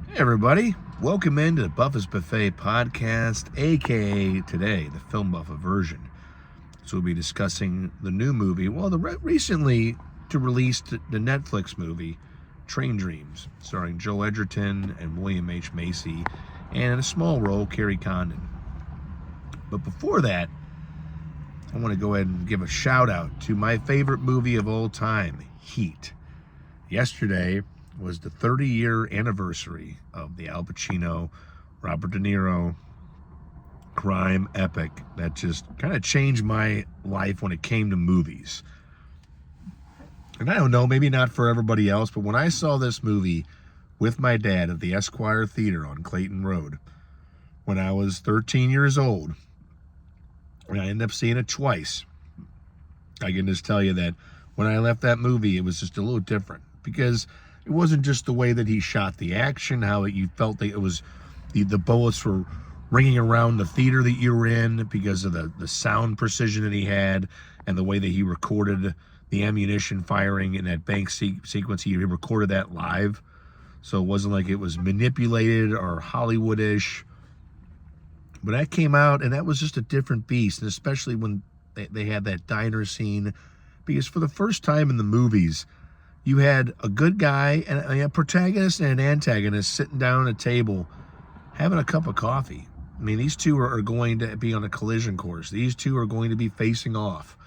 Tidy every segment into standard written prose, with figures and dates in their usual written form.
Hey everybody, welcome into the Buff's Buffet podcast, aka today, the Film Buffa version. So we'll be discussing the new movie, recently to released the Netflix movie, Train Dreams, starring Joe Edgerton and William H. Macy, and in a small role, Carrie Condon. But before that, I want to go ahead and give a shout out to my favorite movie of all time, Heat. Yesterday was the 30-year anniversary of the Al Pacino, Robert De Niro crime epic that just kind of changed my life when it came to movies. And I don't know, maybe not for everybody else, but when I saw this movie with my dad at the Esquire Theater on Clayton Road, when I was 13 years old, and I ended up seeing it twice, I can just tell you that when I left that movie, it was just a little different, because it wasn't just the way that he shot the action, how you felt that it was the bullets were ringing around the theater that you were in because of the sound precision that he had, and the way that he recorded the ammunition firing in that bank sequence. He recorded that live, so it wasn't like it was manipulated or Hollywoodish. But that came out, and that was just a different beast, and especially when they had that diner scene, because for the first time in the movies, you had a good guy and a protagonist and an antagonist sitting down at a table having a cup of coffee. I mean, these two are going to be on a collision course. These two are going to be facing off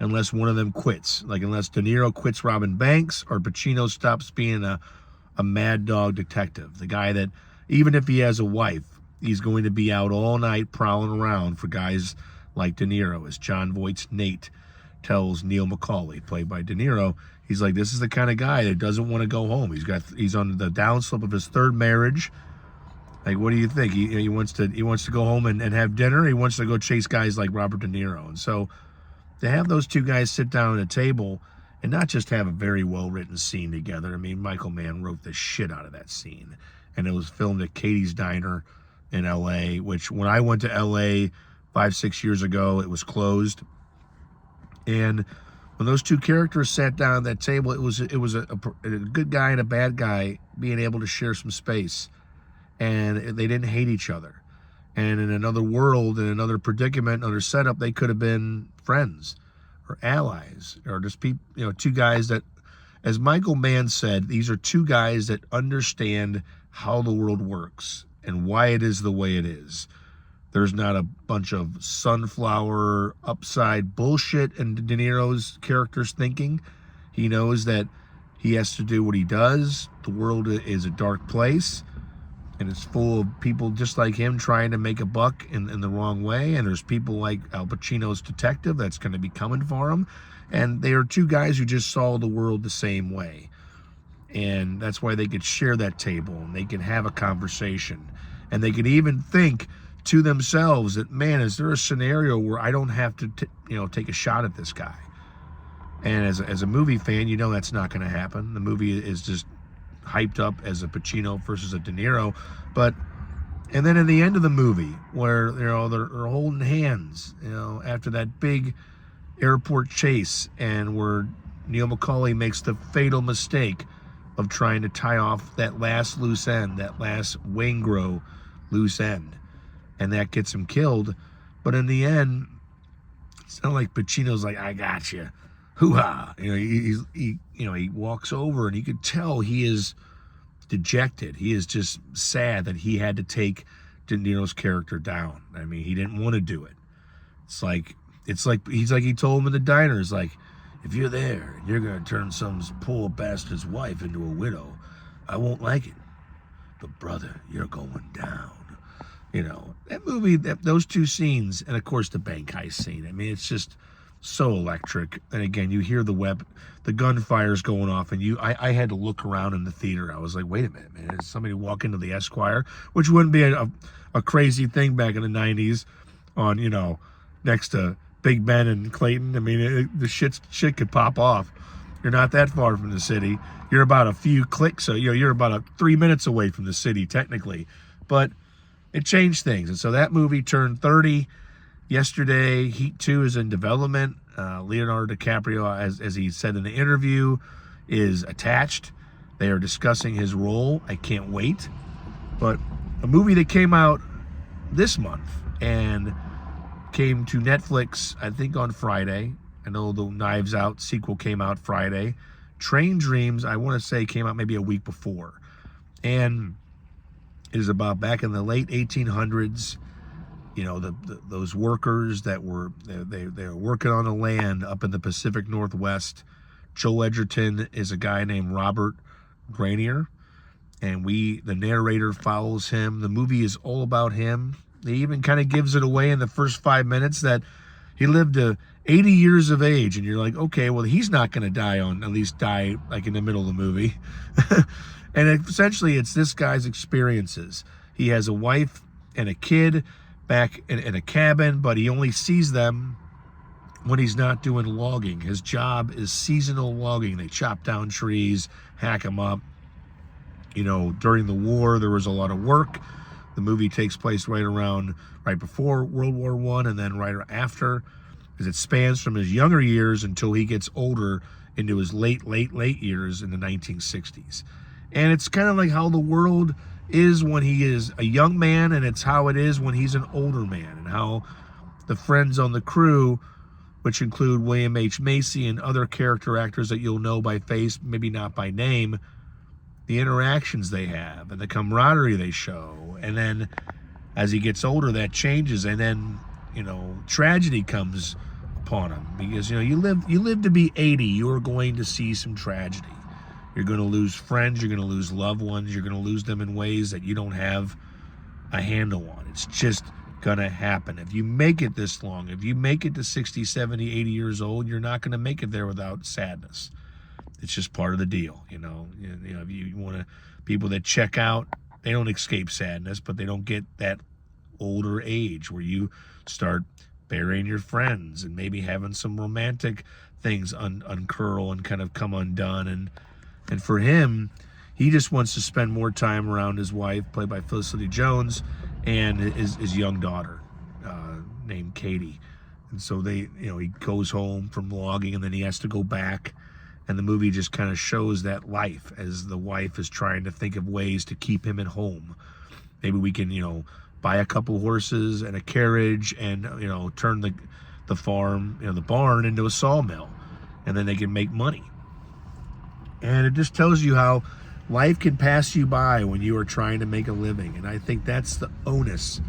unless one of them quits. Like, unless De Niro quits robbing banks or Pacino stops being a mad dog detective. The guy that, even if he has a wife, he's going to be out all night prowling around for guys like De Niro, as John Voight's Nate tells Neil McCauley, played by De Niro. He's like, this is the kind of guy that doesn't want to go home. He's on the downslope of his third marriage. Like, what do you think? He wants to go home and have dinner. He wants to go chase guys like Robert De Niro. And so to have those two guys sit down at a table and not just have a very well-written scene together. I mean, Michael Mann wrote the shit out of that scene. And it was filmed at Katie's Diner in L.A., which when I went to L.A. 5-6 years ago, it was closed. And when those two characters sat down at that table, it was a good guy and a bad guy being able to share some space. And they didn't hate each other. And in another world, in another predicament, another setup, they could have been friends or allies, or just people, two guys that, as Michael Mann said, these are two guys that understand how the world works and why it is the way it is. There's not a bunch of sunflower upside bullshit in De Niro's character's thinking. He knows that he has to do what he does. The world is a dark place, and it's full of people just like him trying to make a buck in the wrong way. And there's people like Al Pacino's detective that's going to be coming for him. And they are two guys who just saw the world the same way. And that's why they could share that table, and they can have a conversation. And they could even think to themselves that, man, is there a scenario where I don't have to take a shot at this guy? And as a movie fan, that's not going to happen. The movie is just hyped up as a Pacino versus a De Niro. And then in the end of the movie, where they're holding hands, after that big airport chase, and where Neil McCauley makes the fatal mistake of trying to tie off that last loose end, that last Waingro loose end, and that gets him killed. But in the end, it's not like Pacino's like, I got you, hoo-ha. He walks over, and you could tell he is dejected. He is just sad that he had to take De Niro's character down. I mean, he didn't want to do it. It's like he told him in the diner, it's like, if you're there and you're gonna turn some poor bastard's wife into a widow, I won't like it. But brother, you're going down. That movie, those two scenes, and of course the bank heist scene. I mean, it's just so electric. And again, you hear the gunfire's going off, and I had to look around in the theater. I was like, wait a minute, man, is somebody walk into the Esquire? Which wouldn't be a crazy thing back in the 90s on, next to Big Ben and Clayton. I mean, the shit could pop off. You're not that far from the city. You're about a few clicks, so you're about 3 minutes away from the city, technically. But it changed things. And so that movie turned 30 yesterday. Heat 2 is in development. Leonardo DiCaprio, as he said in the interview, is attached. They are discussing his role. I can't wait. But a movie that came out this month and came to Netflix, I think, on Friday. I know the Knives Out sequel came out Friday. Train Dreams, I want to say, came out maybe a week before. And it is about back in the late 1800s, you know, those workers that were they were working on the land up in the Pacific Northwest. Joel Edgerton is a guy named Robert Granier, and the narrator follows him. The movie is all about him. He even kind of gives it away in the first 5 minutes that he lived to 80 years of age, and you're like, okay, well, he's not going to at least die like in the middle of the movie. And essentially, it's this guy's experiences. He has a wife and a kid back in a cabin, but he only sees them when he's not doing logging. His job is seasonal logging. They chop down trees, hack them up. You know, during the war, there was a lot of work. The movie takes place right before World War I and then right after, because it spans from his younger years until he gets older into his late years in the 1960s. And it's kind of like how the world is when he is a young man, and it's how it is when he's an older man, and how the friends on the crew, which include William H. Macy and other character actors that you'll know by face, maybe not by name, the interactions they have and the camaraderie they show. And then as he gets older, that changes, and then, you know, tragedy comes upon him, because, you know, you live to be 80, you are going to see some tragedy. You're going to lose friends, you're going to lose loved ones, you're going to lose them in ways that you don't have a handle on. It's just going to happen. If you make it this long, if you make it to 60, 70, 80 years old, you're not going to make it there without sadness. It's just part of the deal, you know. You know, if you want to, people that check out, they don't escape sadness, but they don't get that older age where you start burying your friends and maybe having some romantic things uncurl and kind of come undone. And for him, he just wants to spend more time around his wife, played by Felicity Jones, and his young daughter, named Katie. And so he goes home from logging, and then he has to go back. And the movie just kind of shows that life as the wife is trying to think of ways to keep him at home. Maybe we can, you know, buy a couple horses and a carriage and, you know, turn the farm, you know, the barn into a sawmill, and then they can make money. And it just tells you how life can pass you by when you are trying to make a living. And I think that's the onus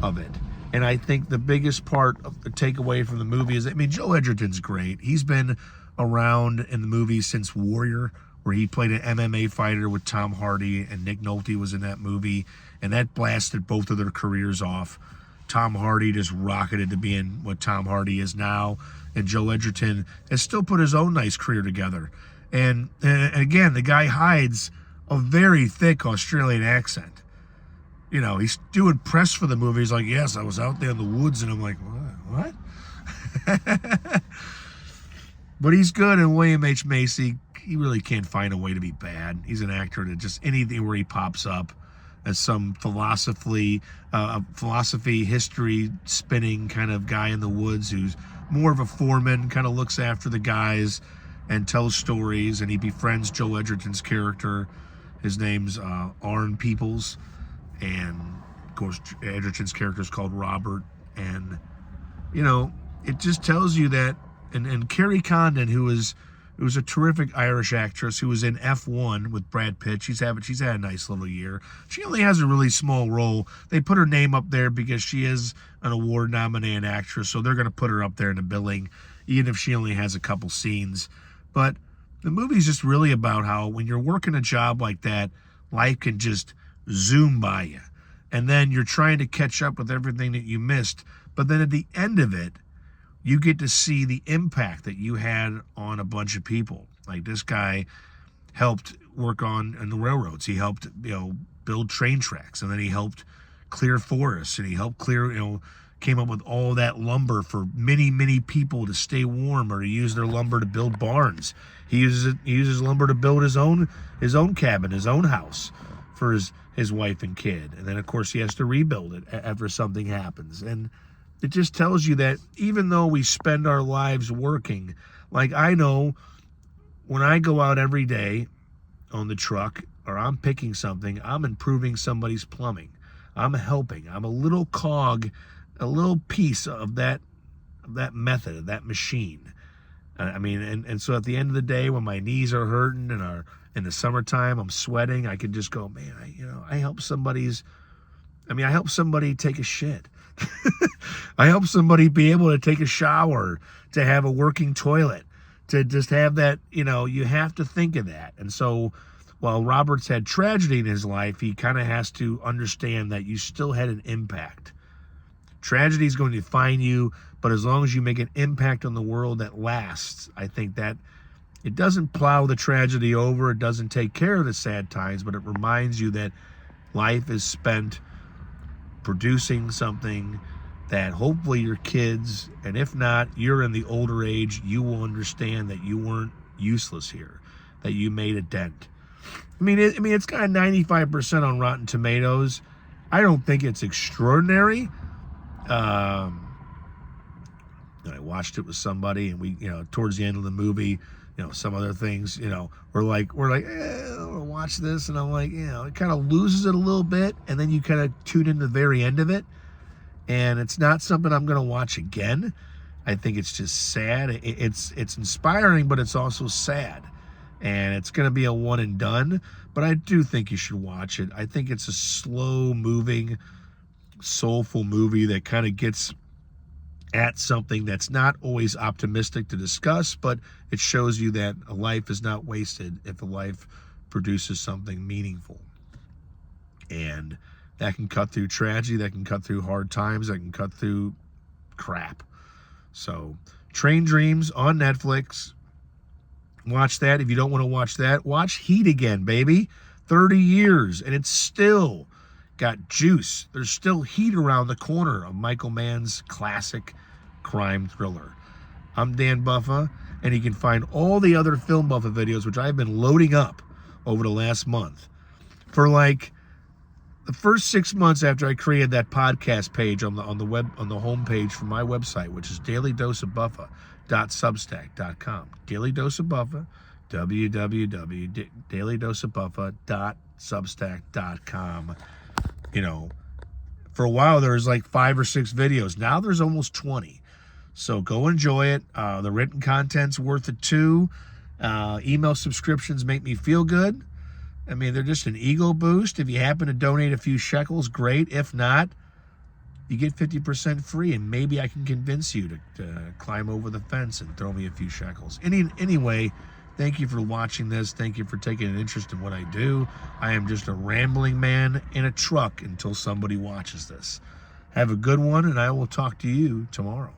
of it. And I think the biggest part of the takeaway from the movie is, I mean, Joel Edgerton's great. He's been around in the movies since Warrior, where he played an MMA fighter with Tom Hardy, and Nick Nolte was in that movie, and that blasted both of their careers off. Tom Hardy just rocketed to being what Tom Hardy is now, and Joel Edgerton has still put his own nice career together. And again, the guy hides a very thick Australian accent. You know, he's doing press for the movie. He's like, yes, I was out there in the woods. And I'm like, what? But he's good. And William H. Macy, he really can't find a way to be bad. He's an actor that just anything where he pops up as some philosophy history spinning kind of guy in the woods who's more of a foreman, kind of looks after the guys and tells stories, and he befriends Joel Edgerton's character. His name's Arn Peoples, and of course Edgerton's character is called Robert. And you know, it just tells you that. And Kerry Condon, who was a terrific Irish actress who was in F1 with Brad Pitt. She's had a nice little year. She only has a really small role. They put her name up there because she is an award-nominated actress, so they're going to put her up there in the billing, even if she only has a couple scenes. But the movie's just really about how when you're working a job like that, life can just zoom by you. And then you're trying to catch up with everything that you missed. But then at the end of it, you get to see the impact that you had on a bunch of people. Like this guy helped work on the railroads. He helped, you know, build train tracks, and then he helped clear forests, and he helped clear, you know, came up with all that lumber for many, many people to stay warm or to use their lumber to build barns. He uses lumber to build his own cabin, his own house for his wife and kid. And then of course he has to rebuild it after something happens. And it just tells you that even though we spend our lives working, like I know when I go out every day on the truck or I'm picking something, I'm improving somebody's plumbing. I'm helping. I'm a little cog, a little piece of that method, of that machine. I mean, and so at the end of the day, when my knees are hurting and are in the summertime, I'm sweating, I can just go, man, I help I help somebody take a shit. I help somebody be able to take a shower, to have a working toilet, to just have that, you have to think of that. And so while Robert's had tragedy in his life, he kind of has to understand that you still had an impact. Tragedy is going to define you, but as long as you make an impact on the world that lasts, I think that it doesn't plow the tragedy over, it doesn't take care of the sad times, but it reminds you that life is spent producing something that hopefully your kids, and if not, you're in the older age, you will understand that you weren't useless here, that you made a dent. It's got 95% on Rotten Tomatoes. I don't think it's extraordinary. I watched it with somebody, and we, towards the end of the movie, some other things, we're like, I'll watch this, and I'm like, it kind of loses it a little bit, and then you kind of tune in the very end of it, and it's not something I'm going to watch again. I think it's just sad. It's inspiring, but it's also sad. And it's going to be a one and done, but I do think you should watch it. I think it's a slow-moving, soulful movie that kind of gets at something that's not always optimistic to discuss, but it shows you that a life is not wasted if a life produces something meaningful. And that can cut through tragedy, that can cut through hard times, that can cut through crap. So, Train Dreams on Netflix. Watch that. If you don't want to watch that, watch Heat again, baby. 30 years, and it's still got juice. There's still heat around the corner of Michael Mann's classic crime thriller. I'm Dan Buffa, and you can find all the other Film Buffa videos, which I've been loading up over the last month. For like the first 6 months after I created that podcast page on the homepage for my website, which is dailydoseofbuffa.substack.com. Daily Dose of Buffa, www.dailydoseofbuffa.substack.com. For a while there was like 5 or 6 videos. Now there's almost 20. So go enjoy it. The written content's worth it too. Email subscriptions make me feel good. They're just an ego boost. If you happen to donate a few shekels, great. If not, you get 50% free, and maybe I can convince you to climb over the fence and throw me a few shekels. Anyway, thank you for watching this. Thank you for taking an interest in what I do. I am just a rambling man in a truck until somebody watches this. Have a good one, and I will talk to you tomorrow.